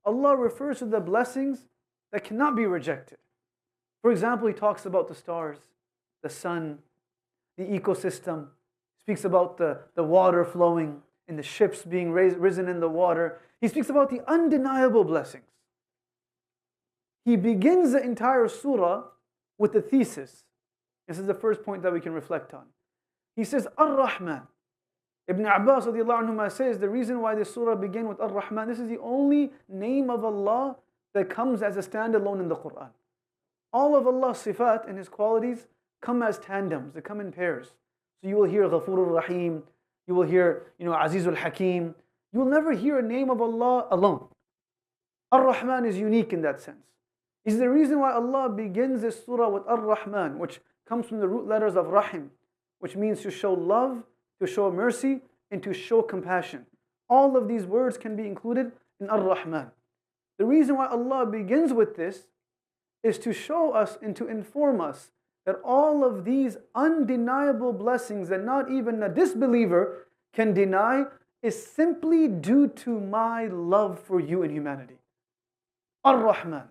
Allah refers to the blessings that cannot be rejected. For example, He talks about the stars, the sun, the ecosystem, speaks about the water flowing and the ships being risen in the water. He speaks about the undeniable blessings. He begins the entire surah with a thesis. This is the first point that we can reflect on. He says, Ar-Rahman. Ibn Abbas radiallahu anhuma says the reason why this surah began with Ar-Rahman, this is the only name of Allah that comes as a standalone in the Quran. All of Allah's sifat and His qualities come as tandems, they come in pairs. So you will hear Ghafurur Rahim, you will hear Azizul Hakim. You will never hear a name of Allah alone. Ar-Rahman is unique in that sense. This is the reason why Allah begins this surah with Ar-Rahman, which comes from the root letters of Rahim, which means to show love, to show mercy, and to show compassion. All of these words can be included in Ar-Rahman. The reason why Allah begins with this is to show us and to inform us that all of these undeniable blessings that not even a disbeliever can deny is simply due to my love for you and humanity. Ar-Rahman.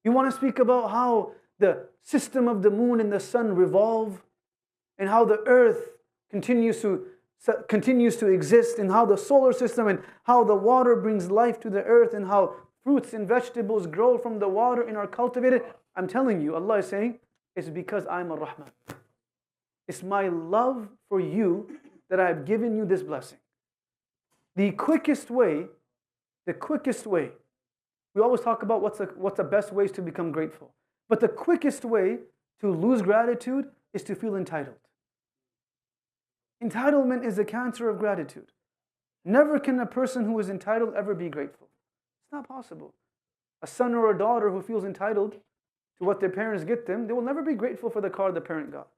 You want to speak about how the system of the moon and the sun revolve, and how the earth continues to exist, and how the solar system and how the water brings life to the earth, and how fruits and vegetables grow from the water and are cultivated. I'm telling you, Allah is saying, it's because I'm Ar-Rahman. It's my love for you that I have given you this blessing. The quickest way, we always talk about what's the best ways to become grateful. But the quickest way to lose gratitude is to feel entitled. Entitlement is the cancer of gratitude. Never can a person who is entitled ever be grateful. It's not possible. A son or a daughter who feels entitled to what their parents get them, they will never be grateful for the car the parent got.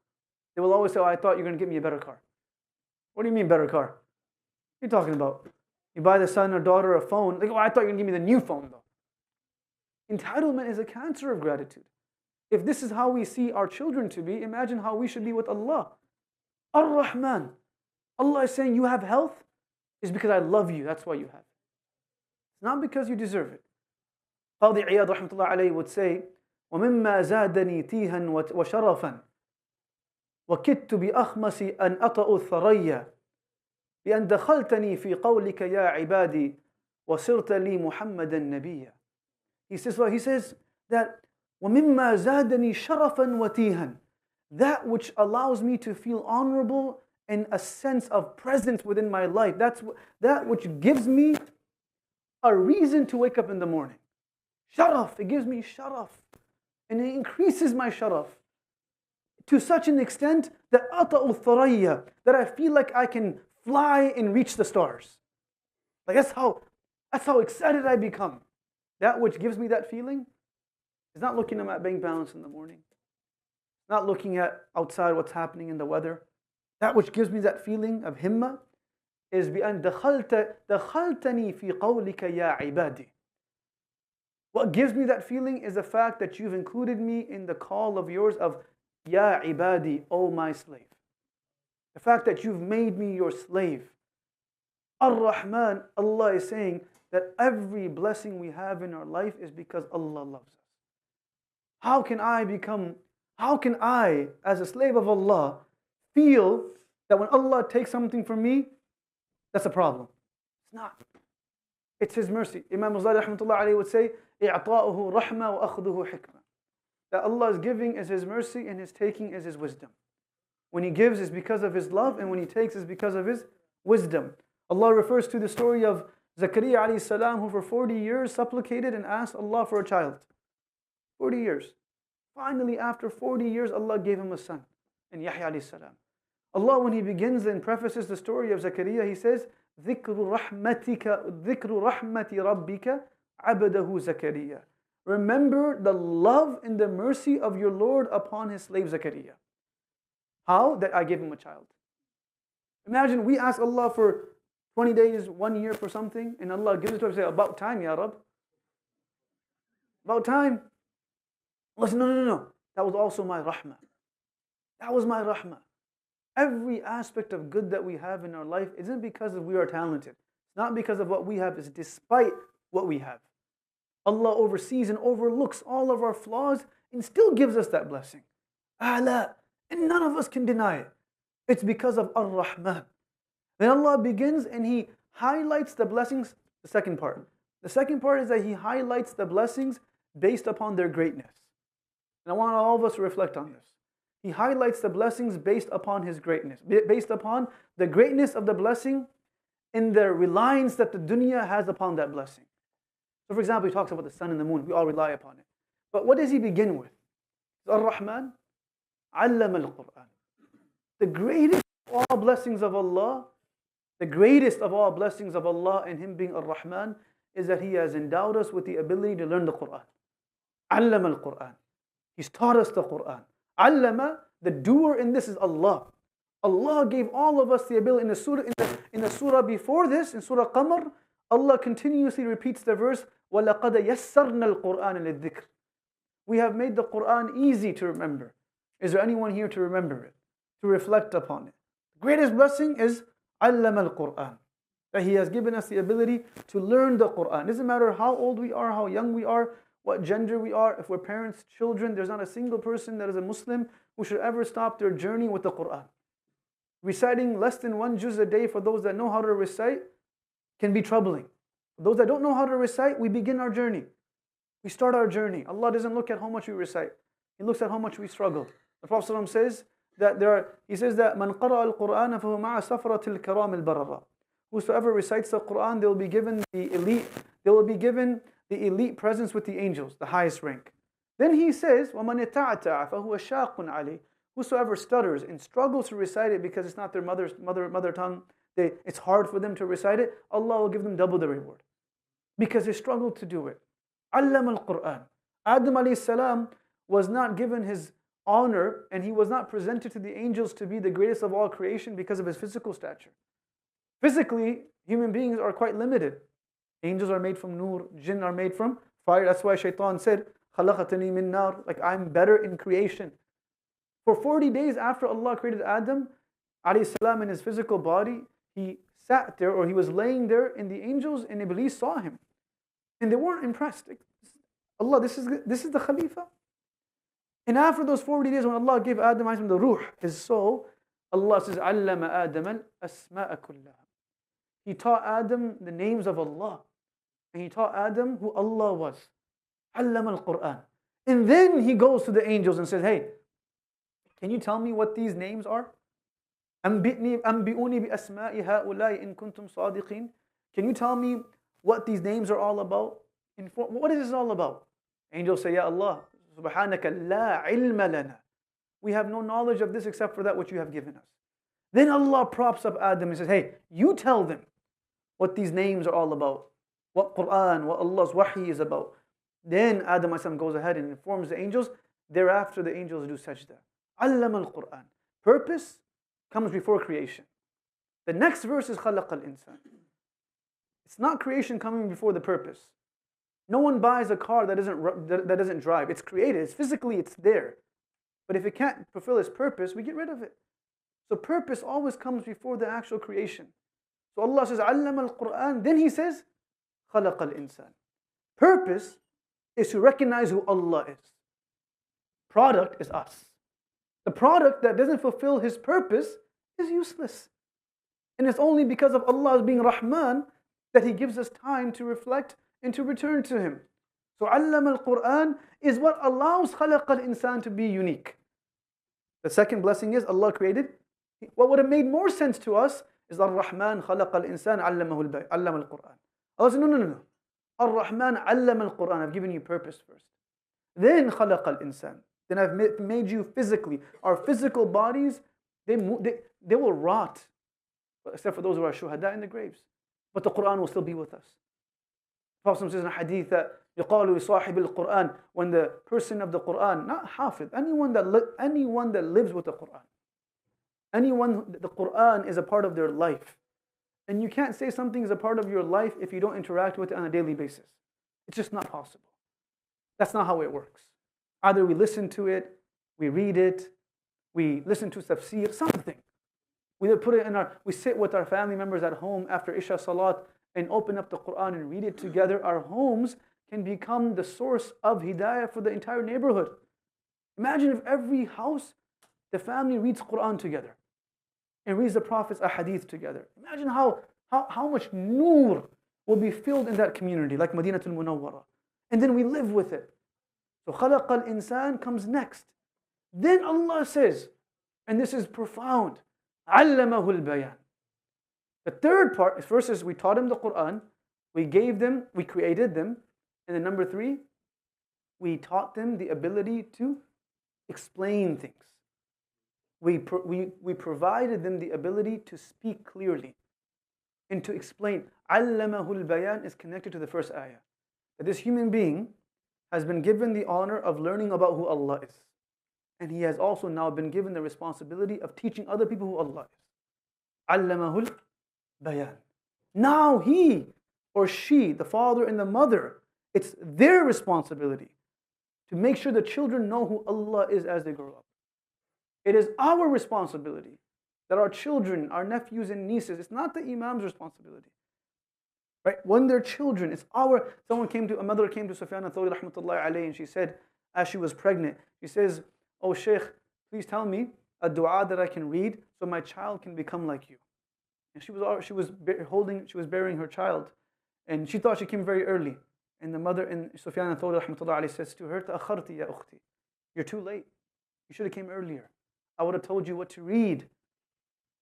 They will always say, oh, I thought you were going to get me a better car. What do you mean better car? What are you talking about? You buy the son or daughter a phone, like, oh, I thought you were going to give me the new phone though. Entitlement is a cancer of gratitude. If this is how we see our children to be, imagine how we should be with Allah. Ar-Rahman. Allah is saying, you have health, is because I love you, that's why you have it. It's not because you deserve it. Qadi Iyad rahmatullah alayhi would say, وَمِمَّا زَادَنِي تِيهًا وَشَرَفًا وَكِدْتُ بِأَخْمَسِ أَنْ أَطَأُ الثَّرَيَّ بأن دخلتني في قولك يا عبادي وصرت لي محمدا نبيا. He says that وَمِمَّا زَادَنِي شَرَفًا وَتِيهًا, that which allows me to feel honorable and a sense of presence within my life. That which gives me a reason to wake up in the morning. Sharaf, it gives me sharaf. And it increases my sharaf to such an extent that أَطَأُ الثَّرَيَّ, that I feel like I can fly and reach the stars. Like that's how excited I become. That which gives me that feeling is not looking at my bank balance in the morning. Not looking at outside what's happening in the weather. That which gives me that feeling of himma is بأن دخلتني في قولك يا عبادي. What gives me that feeling is the fact that you've included me in the call of yours of Ya ibadi, O my slave. The fact that you've made me your slave. Ar-Rahman, Allah is saying that every blessing we have in our life is because Allah loves us. How can I, as a slave of Allah, feel that when Allah takes something from me, that's a problem? It's not. It's His mercy. Imam Ghazali rahmatullah alayhi would say, إِعْطَاؤُهُ رَحْمَةٌ وَأَخْذُهُ حِكْمَةٌ. That Allah's giving is His mercy and His taking is His wisdom. When He gives is because of His love, and when He takes is because of His wisdom. Allah refers to the story of Zakaria alayhi salam, who for 40 years supplicated and asked Allah for a child. 40 years. Finally, after 40 years, Allah gave him a son, and Yahya alayhi salam. Allah, when He begins and prefaces the story of Zakaria, He says, ذِكْرُ رَحْمَةِ رَبِّكَ عَبَدَهُ Zakaria. Remember the love and the mercy of your Lord upon His slave Zakaria. How? That I gave him a child. Imagine we ask Allah for 20 days, 1 year for something, and Allah gives it to us and say, about time, Ya Rab. About time. Allah said, no. That was also my rahmah. That was my rahmah. Every aspect of good that we have in our life isn't because we are talented. It's not because of what we have, it's despite what we have. Allah oversees and overlooks all of our flaws and still gives us that blessing. A'la. And none of us can deny it. It's because of Ar-Rahman. Then Allah begins and He highlights the blessings. The second part. The second part is that He highlights the blessings based upon their greatness. And I want all of us to reflect on this. He highlights the blessings based upon His greatness, based upon the greatness of the blessing and the reliance that the dunya has upon that blessing. So for example, He talks about the sun and the moon. We all rely upon it. But what does He begin with? Ar-Rahman, allama al-Quran. The greatest of all blessings of Allah, the greatest of all blessings of Allah and Him being Ar-Rahman is that He has endowed us with the ability to learn the Quran. Allama al-Quran. He's taught us the Quran. Allama, the doer in this is Allah. Allah gave all of us the ability. In the surah before this, in Surah Qamar, Allah continuously repeats the verse, وَلَقَدْ يَسَّرْنَا الْقُرْآنَ لِلذِّكْرِ. We have made the Quran easy to remember. Is there anyone here to remember it? To reflect upon it? The greatest blessing is Allama al-Quran. That He has given us the ability to learn the Quran. It doesn't matter how old we are, how young we are, what gender we are, if we're parents, children, there's not a single person that is a Muslim who should ever stop their journey with the Quran. Reciting less than one juz a day for those that know how to recite can be troubling. For those that don't know how to recite, we begin our journey. We start our journey. Allah doesn't look at how much we recite. He looks at how much we struggle. The Prophet ﷺ says that he says that man qara'a al-Qur'ana fahu ma'a safratil karam al-barara. Whosoever recites the Quran, they will be given the elite presence with the angels, the highest rank. Then he says, وَمَنِ تَعْتَعَ فَهُوَ شَاقٌ عَلَيْهِ. Whosoever stutters and struggles to recite it because it's not their mother tongue, it's hard for them to recite it, Allah will give them double the reward. Because they struggled to do it. Allama al-Quran. Adam alayhi salam was not given his honor and he was not presented to the angels to be the greatest of all creation because of his physical stature. Physically, human beings are quite limited. Angels are made from nur, jinn are made from fire. That's why Shaitan said, خَلَقَتَنِي مِن نَار, like I'm better in creation. For 40 days after Allah created Adam alayhi salam in his physical body, he sat there or he was laying there and the angels and Iblis saw him. And they weren't impressed. Allah, this is the Khalifa. And after those 40 days when Allah gave Adam the ruh, his soul, Allah says, عَلَّمَ آدَمَ الْأَسْمَاءَ كُلَّهَا. He taught Adam the names of Allah. And He taught Adam who Allah was. عَلَّمَ الْقُرْآنِ. And then He goes to the angels and says, hey, can you tell me what these names are? أَنْبِئُونِي بِأَسْمَاءِ هَؤُلَاءِ إِن كُنْتُمْ صَادِقِينَ. Can you tell me what these names are all about? What is this all about? Angels say, Ya Allah, subhanaka la ilma lana. We have no knowledge of this except for that which you have given us. Then Allah props up Adam and says, hey, you tell them what these names are all about. What Quran, what Allah's wahi is about. Then Adam goes ahead and informs the angels. Thereafter the angels do sajda. Allama al-Quran. Purpose comes before creation. The next verse is خَلَقَ الْإِنسَانِ. It's not creation coming before the purpose. No one buys a car that doesn't drive. It's created. Physically, it's there. But if it can't fulfill its purpose, we get rid of it. So purpose always comes before the actual creation. So Allah says, Allama al-Quran. Then He says, خَلَقَ الْإِنسَانِ. Purpose is to recognize who Allah is. Product is us. The product that doesn't fulfill His purpose is useless. And it's only because of Allah being Rahman that He gives us time to reflect and to return to Him. So Allama al-Quran is what allows خَلَقَ الْإِنسَانِ to be unique. The second blessing is Allah created. What would have made more sense to us is Ar-Rahman خَلَقَ الْإِنسَانِ allama al-Quran. Allah said, no. Ar-Rahman allama al-Quran. I've given you purpose first. Then خَلَقَ الْإِنسَانِ. Then I've made you physically. Our physical bodies, they will rot. Except for those who are shuhada in the graves. But the Quran will still be with us. The Prophet says in a hadith that يقال لصاحب القرآن, when the person of the Quran, not hafid, anyone that lives with the Quran, the Quran is a part of their life. And you can't say something is a part of your life if you don't interact with it on a daily basis. It's just not possible. That's not how it works. Either we listen to it, we read it, we listen to tafsir, something. We sit with our family members at home after Isha Salat and open up the Quran and read it together. Our homes can become the source of hidayah for the entire neighborhood. Imagine if every house, the family reads Quran together and reads the Prophet's ahadith together. Imagine how much noor will be filled in that community, like Madinatul Munawwara. And then we live with it. So خَلَقَ الْإِنسان comes next. Then Allah says, and this is profound, عَلَّمَهُ الْبَيَانِ. The third part, first is we taught him the Quran, we gave them, we created them, and then number 3, we taught them the ability to explain things. We provided them the ability to speak clearly and to explain. عَلَّمَهُ الْبَيَانِ is connected to the first ayah. That this human being has been given the honor of learning about who Allah is. And he has also now been given the responsibility of teaching other people who Allah is. عَلَّمَهُ الْبَيَانِ. Now he or she, the father and the mother, it's their responsibility to make sure the children know who Allah is as they grow up. It is our responsibility that our children, our nephews and nieces, it's not the imam's responsibility. Right? When they're children, it's a mother came to Sufyan al-Thawri rahmatullahi alayhi, and she said, as she was pregnant, she says, "Oh Shaykh, please tell me a dua that I can read so my child can become like you." And she was bearing her child, and she thought she came very early. And the mother, and Sufyan al-Thawri rahmatullahi alayhi, says to her, "Ta'akharti ya ukhti, you're too late. You should have came earlier. I would have told you what to read.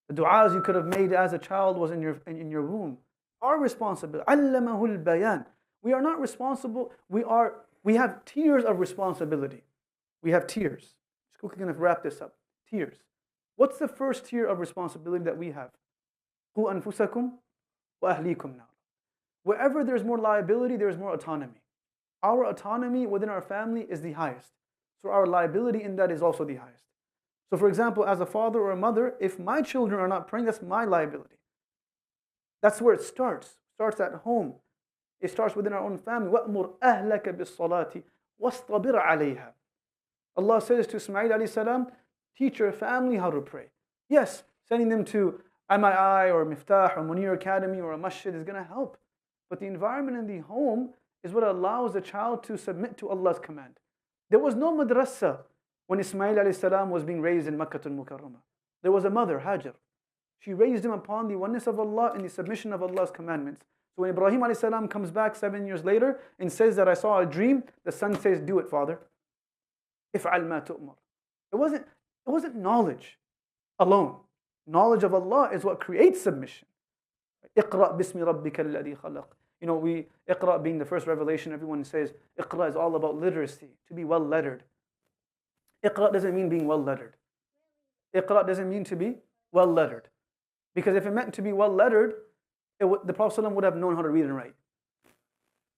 The du'as you could have made as a child was in your womb." Our responsibility. عَلَّمَهُ الْبَيَانِ. We are not responsible. We have tiers of responsibility. We have tiers. Just quickly going to wrap this up. Tiers. What's the first tier of responsibility that we have? قُوا أَنفُسَكُمْ وَأَهْلِيكُمْ نَارًا. Wherever there's more liability, there's more autonomy. Our autonomy within our family is the highest. So our liability in that is also the highest. So for example, as a father or a mother, if my children are not praying, that's my liability. That's where it starts. It starts at home. It starts within our own family. وَأْمُرْ أَهْلَكَ بِالصَّلَاةِ وَاسْطَبِرْ عَلَيْهَا. Allah says to Ismail alayhi salam, teach your family how to pray. Yes, sending them to MII or Miftaah or Munir Academy or a masjid is going to help. But the environment in the home is what allows the child to submit to Allah's command. There was no madrasa when Ismail alayhi salam was being raised in Makkah al-Mukarramah. There was a mother, Hajar. She raised him upon the oneness of Allah and the submission of Allah's commandments. So when Ibrahim alayhi salam comes back 7 years later and says that I saw a dream, the son says, do it, father. If'al ma tu'mar. It wasn't knowledge alone. Knowledge of Allah is what creates submission. Iqra bismi rabbika alladhi khalaq. Iqra being the first revelation, everyone says Iqra is all about literacy, to be well lettered. Iqra doesn't mean being well lettered. Iqra doesn't mean to be well lettered. Because if it meant to be well lettered, the Prophet ﷺ would have known how to read and write.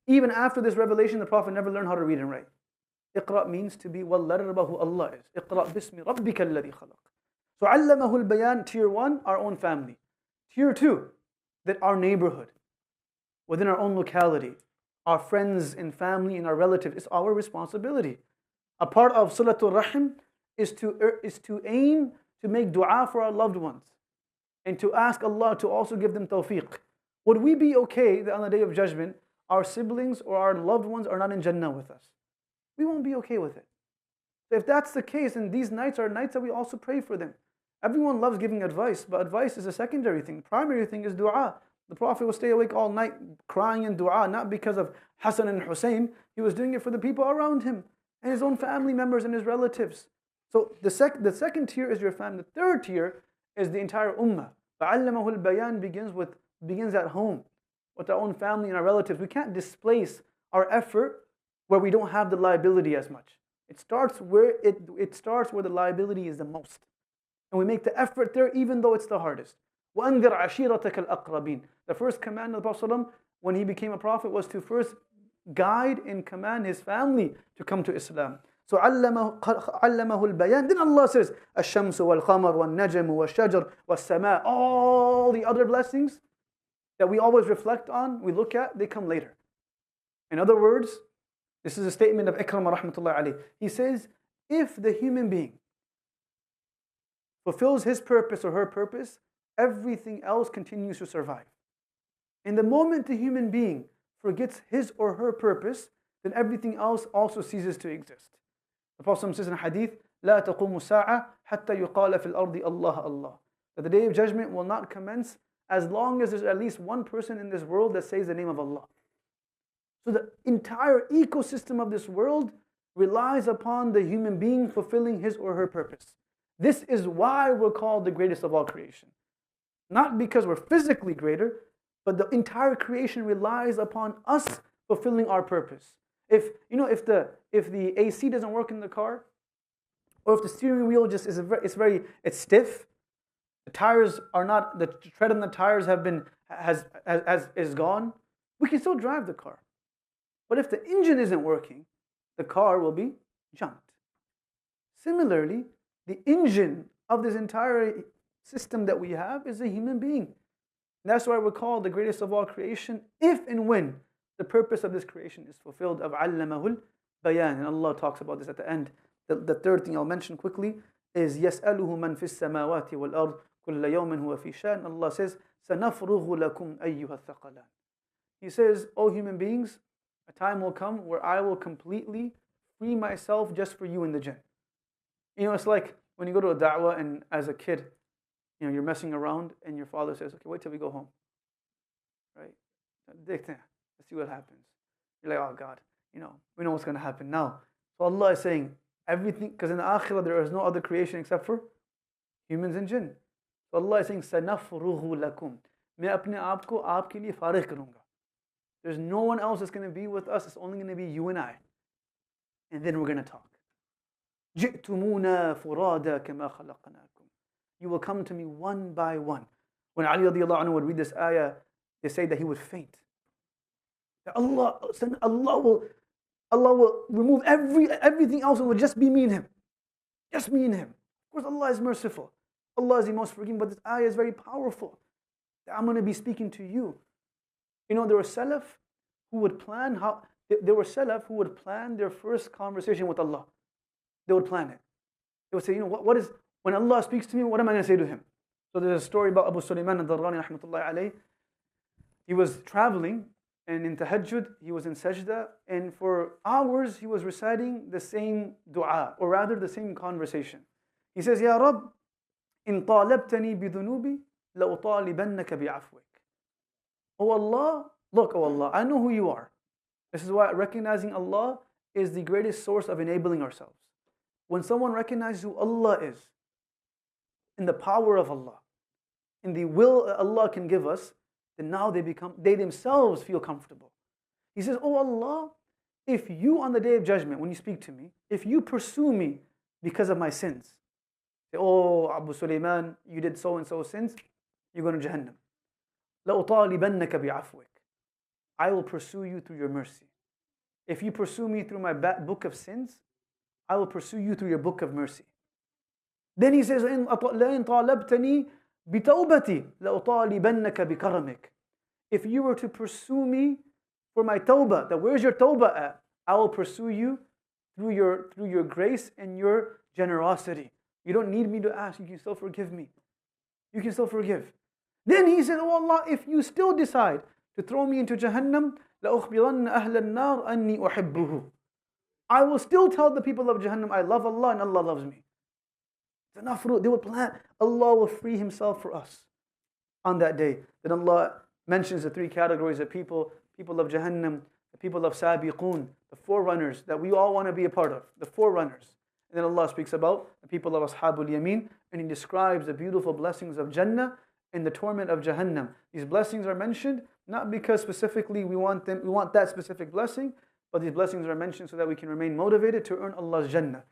Even after this revelation, the Prophet never learned how to read and write. Iqra means to be well lettered about who Allah is. Iqra bismi rabbika alladhi khalaq. So allamahu al-bayan, tier 1, our own family. Tier 2, that our neighborhood, within our own locality, our friends and family and our relatives, it's our responsibility. A part of Salatul Rahim is to aim to make dua for our loved ones and to ask Allah to also give them tawfiq. Would we be okay that on the Day of Judgment, our siblings or our loved ones are not in Jannah with us? We won't be okay with it. So if that's the case, and these nights are nights that we also pray for them. Everyone loves giving advice, but advice is a secondary thing. The primary thing is dua. The Prophet will stay awake all night crying in dua, not because of Hassan and Hussein. He was doing it for the people around him and his own family members and his relatives. So the second tier is your family. The third tier is the entire ummah. فَعَلَّمَهُ الْبَيَانِ begins at home with our own family and our relatives. We can't displace our effort where we don't have the liability as much. It starts where the liability is the most. And we make the effort there even though it's the hardest. وَأَنذِرْ عَشِيرَتَكَ الْأَقْرَبِينَ. The first command of the Prophet when he became a prophet was to first guide and command his family to come to Islam. So عَلَّمَهُ الْبَيَانِ. Then Allah says, الشَّمْسُ وَالْقَمَرُ وَالنَّجْمُ وَالشَّجَرُ وَالسَّمَاءُ. All the other blessings that we always reflect on, we look at, they come later. In other words, this is a statement of Ikramah rahmatullahi alayhi. He says, if the human being fulfills his purpose or her purpose, everything else continues to survive. And the moment the human being forgets his or her purpose, then everything else also ceases to exist. The Prophet says in a hadith, لا تقوم الساعة حتى يقال في الأرض الله الله. That the day of judgment will not commence as long as there's at least one person in this world that says the name of Allah. So the entire ecosystem of this world relies upon the human being fulfilling his or her purpose. This is why we're called the greatest of all creation. Not because we're physically greater, but the entire creation relies upon us fulfilling our purpose. If the AC doesn't work in the car, or if the steering wheel just it's stiff, the tires are not, the tread on the tires is gone, we can still drive the car. But if the engine isn't working, the car will be junked. Similarly, the engine of this entire system that we have is a human being. And that's why we're called the greatest of all creation, if and when the purpose of this creation is fulfilled. Of allamahul bayan. And Allah talks about this at the end. The third thing I'll mention quickly is يَسْأَلُهُ مَنْ فِي السَّمَاوَاتِ وَالْأَرْضِ كُلَّ يَوْمٍ هُوَ فِي شَأْنٍ. Allah says, سَنَفْرُغُ لَكُمْ أَيُّهَا الثَّقَلَانِ. He says, O human beings, a time will come where I will completely free myself just for you and the jinn. It's like when you go to a da'wah and as a kid, you're messing around and your father says, okay, wait till we go home. Right? Let's see what happens. You're like, oh God, we know what's going to happen now. So Allah is saying, everything, because in the akhirah there is no other creation except for humans and jinn. So Allah is saying, سَنَفْرُغُ لَكُمْ. मैं अपने आप को आपके लिए फारिग करूँगा. There's no one else that's going to be with us. It's only going to be you and I. And then we're going to talk. جِئْتُمُونَا فُرَادًا كَمَا خَلَقْنَاكُمْ. You will come to me one by one. When Ali radiallahu anhu would read this ayah, they say that he would faint. That Allah will remove everything else and will just be me and him. Just me and him. Of course, Allah is merciful. Allah is the most forgiving, but this ayah is very powerful. That I'm going to be speaking to you. There were Salaf who would plan their first conversation with Allah. They would plan it. They would say, what is, when Allah speaks to me, what am I going to say to him? So there's a story about Abu Sulaiman al-Darrani rahmatullahi alayhi. He was traveling, and in tahajjud, he was in sajda, and for hours he was reciting the same dua, or rather the same conversation. He says, Ya Rabb, in talabtani bidunubi, la'utalibannaka bi'afwik. Oh Allah, look, oh Allah, I know who you are. This is why recognizing Allah is the greatest source of enabling ourselves. When someone recognizes who Allah is, in the power of Allah, in the will Allah can give us, then now they themselves feel comfortable. He says, oh Allah, if you on the day of judgment, when you speak to me, if you pursue me because of my sins, say, oh Abu Sulaiman, you did so and so sins, you're going to Jahannam. لَأُطَالِبَنَّكَ بِعَفْوِكَ. I will pursue you through your mercy. If you pursue me through my book of sins, I will pursue you through your book of mercy. Then he says, لَإِن طَالَبْتَنِي بِتَوْبَتِي لَأُطَالِبَنَّكَ بِكَرَمِكَ. If you were to pursue me for my tawbah, that where's your tawbah at? I will pursue you through your grace and your generosity. You don't need me to ask, you can still forgive me. You can still forgive. Then he said, oh Allah, if you still decide to throw me into Jahannam, لَأُخْبِرَنَّ أَهْلَ النَّارِ أَنِّي أُحِبُّهُ. I will still tell the people of Jahannam, I love Allah and Allah loves me. They will plan. Allah will free Himself for us on that day. Then Allah mentions the three categories of people of Jahannam, the people of Sabiqun, the forerunners that we all want to be a part of, the forerunners. And then Allah speaks about the people of Ashabul Yameen, and He describes the beautiful blessings of Jannah and the torment of Jahannam. These blessings are mentioned not because specifically we want that specific blessing, but these blessings are mentioned so that we can remain motivated to earn Allah's Jannah.